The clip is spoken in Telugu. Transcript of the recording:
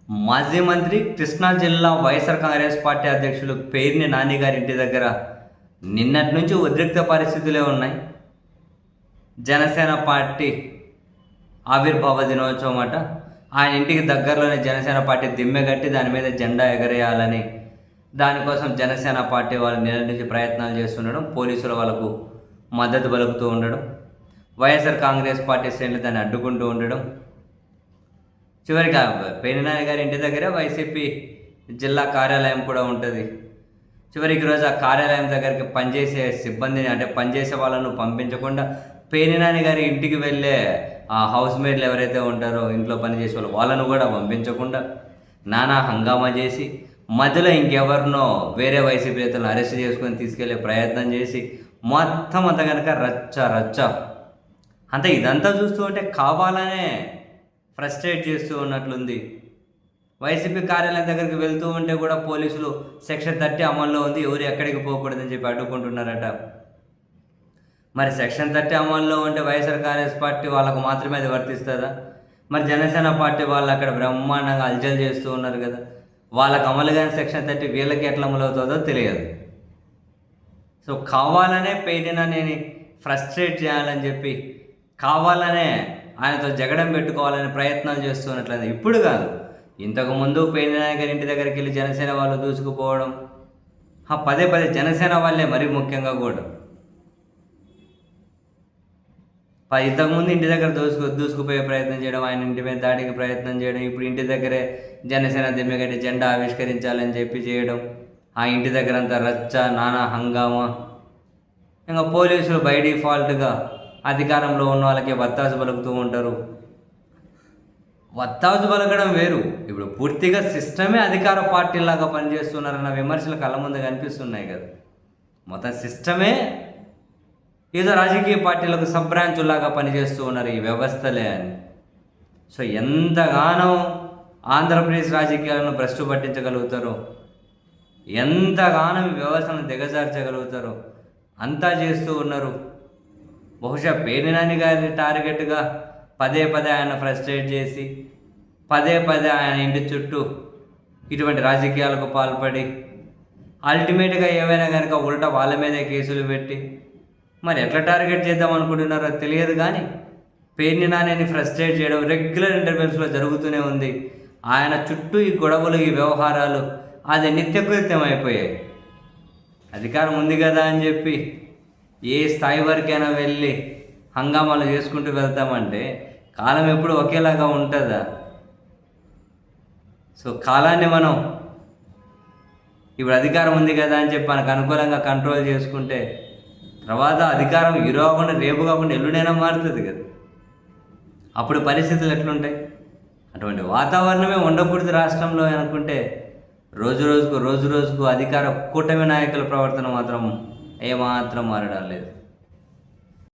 మాజీ మంత్రి కృష్ణా జిల్లా వైఎస్ఆర్ కాంగ్రెస్ పార్టీ అధ్యక్షులు పేర్ని నాని గారి ఇంటి దగ్గర నిన్నటి నుంచి ఉద్రిక్త పరిస్థితులే ఉన్నాయి. జనసేన పార్టీ ఆవిర్భావ దినోత్సవం అట. ఆయన ఇంటికి దగ్గరలోనే జనసేన పార్టీ దిమ్మె కట్టి దాని మీద జెండా ఎగరేయాలని, దానికోసం జనసేన పార్టీ వాళ్ళు నిన్నటి నుంచి ప్రయత్నాలు చేస్తుండడం, పోలీసులు వాళ్ళకు మద్దతు పలుకుతూ ఉండడం, వైఎస్ఆర్ కాంగ్రెస్ పార్టీ శ్రేణులు దాన్ని అడ్డుకుంటూ ఉండడం, చివరికి పేర్ని నాని గారి ఇంటి దగ్గరే వైసీపీ జిల్లా కార్యాలయం కూడా ఉంటుంది. చివరికి రోజు ఆ కార్యాలయం దగ్గరికి పనిచేసే సిబ్బందిని, అంటే పనిచేసే వాళ్ళను పంపించకుండా పేర్ని నాని గారి ఇంటికి వెళ్ళే ఆ హౌస్ మేట్లు ఎవరైతే ఉంటారో, ఇంట్లో పనిచేసే వాళ్ళను కూడా పంపించకుండా నానా హంగామా చేసి, మధ్యలో ఇంకెవరినో వేరే వైసీపీ నేతలను అరెస్ట్ చేసుకొని తీసుకెళ్లే ప్రయత్నం చేసి, మొత్తం అంతా కనుక రచ్చ అంతా ఇదంతా చూస్తూ ఉంటే కావాలనే ఫ్రస్ట్రేట్ చేస్తూ ఉన్నట్లుంది. వైసీపీ కార్యాలయం దగ్గరికి వెళ్తూ ఉంటే కూడా పోలీసులు సెక్షన్ 30 అమల్లో ఉంది, ఎవరు ఎక్కడికి పోకూడదని చెప్పి అడ్డుకుంటున్నారట. మరి సెక్షన్ 30 అమల్లో ఉంటే వైఎస్ఆర్ కాంగ్రెస్ పార్టీ వాళ్ళకు మాత్రమే అది వర్తిస్తుందా? మరి జనసేన పార్టీ వాళ్ళు అక్కడ బ్రహ్మాండంగా అల్జల్ చేస్తూ ఉన్నారు కదా, వాళ్ళకు అమలు కానీ సెక్షన్ 30 వీళ్ళకి ఎట్లా అమలు అవుతుందో తెలియదు. సో కావాలనే పేర్ని నానిని ఫ్రస్ట్రేట్ చేయాలని చెప్పి, కావాలనే ఆయనతో జగడం పెట్టుకోవాలని ప్రయత్నాలు చేస్తున్నట్లయితే ఇప్పుడు కాదు, ఇంతకుముందు పేర్ని నాని గారి ఇంటి దగ్గరికి వెళ్ళి జనసేన వాళ్ళు దూసుకుపోవడం, పదే జనసేన వాళ్ళే మరీ ముఖ్యంగా కూడా ఇంతకుముందు ఇంటి దగ్గర దూసుకుపోయే ప్రయత్నం చేయడం, ఆయన ఇంటి మీద దాడికి ప్రయత్నం చేయడం, ఇప్పుడు ఇంటి దగ్గరే జనసేన దిమ్మెగట్టి జెండా ఆవిష్కరించాలని చెప్పి చేయడం, ఆ ఇంటి దగ్గర అంతా రచ్చ, నానా హంగామా. ఇంకా పోలీసులు బై డిఫాల్ట్గా అధికారంలో ఉన్న వాళ్ళకి వత్తాసు పలుకుతూ ఉంటారు. వత్తాసు పలకడం వేరు, ఇప్పుడు పూర్తిగా సిస్టమే అధికార పార్టీలాగా పనిచేస్తున్నారన్న విమర్శలు కళ్ళ ముందు కనిపిస్తున్నాయి కదా. మొత్తం సిస్టమే ఏదో రాజకీయ పార్టీలకు సబ్ బ్రాంచులాగా పనిచేస్తూ ఉన్నారు ఈ వ్యవస్థలే అని. సో ఎంతగానో ఆంధ్రప్రదేశ్ రాజకీయాలను భ్రష్టు పట్టించగలుగుతారో, ఎంతగానో ఈ వ్యవస్థను దిగజార్చగలుగుతారో అంతా చేస్తూ ఉన్నారు. బహుశా పేర్ని నాని గారి టార్గెట్గా పదే ఆయన ఫ్రస్ట్రేట్ చేసి, పదే ఆయన ఇంటి చుట్టూ ఇటువంటి రాజకీయాలకు పాల్పడి, అల్టిమేట్గా ఏమైనా కనుక ఉల్టా వాళ్ళ మీదే కేసులు పెట్టి, మరి ఎట్లా టార్గెట్ చేద్దాం అనుకుంటున్నారో తెలియదు. కానీ పేర్ని నానిని ఫ్రస్ట్రేట్ చేయడం రెగ్యులర్ ఇంటర్వ్యూస్లో జరుగుతూనే ఉంది. ఆయన చుట్టూ ఈ గొడవలు, ఈ వ్యవహారాలు అది నిత్యకృత్యం అయిపోయాయి. అధికారం ఉంది కదా అని చెప్పి ఏ స్థాయి వరకైనా వెళ్ళి హంగామాలు చేసుకుంటూ వెళ్తామంటే కాలం ఎప్పుడు ఒకేలాగా ఉంటుందా? సో కాలాన్ని మనం ఇప్పుడు అధికారం ఉంది కదా అని చెప్పి మనకు అనుకూలంగా కంట్రోల్ చేసుకుంటే తర్వాత అధికారం ఈరోజు కాకుండా రేపు కాకుండా ఎల్లుడైనా మారుతుంది కదా. అప్పుడు పరిస్థితులు ఎట్లుంటాయి? అటువంటి వాతావరణమే ఉండకూడదు రాష్ట్రంలో అనుకుంటే రోజు రోజుకు అధికార కూటమి నాయకుల ప్రవర్తన మాత్రం ఏమాత్రం మారడం లేదు.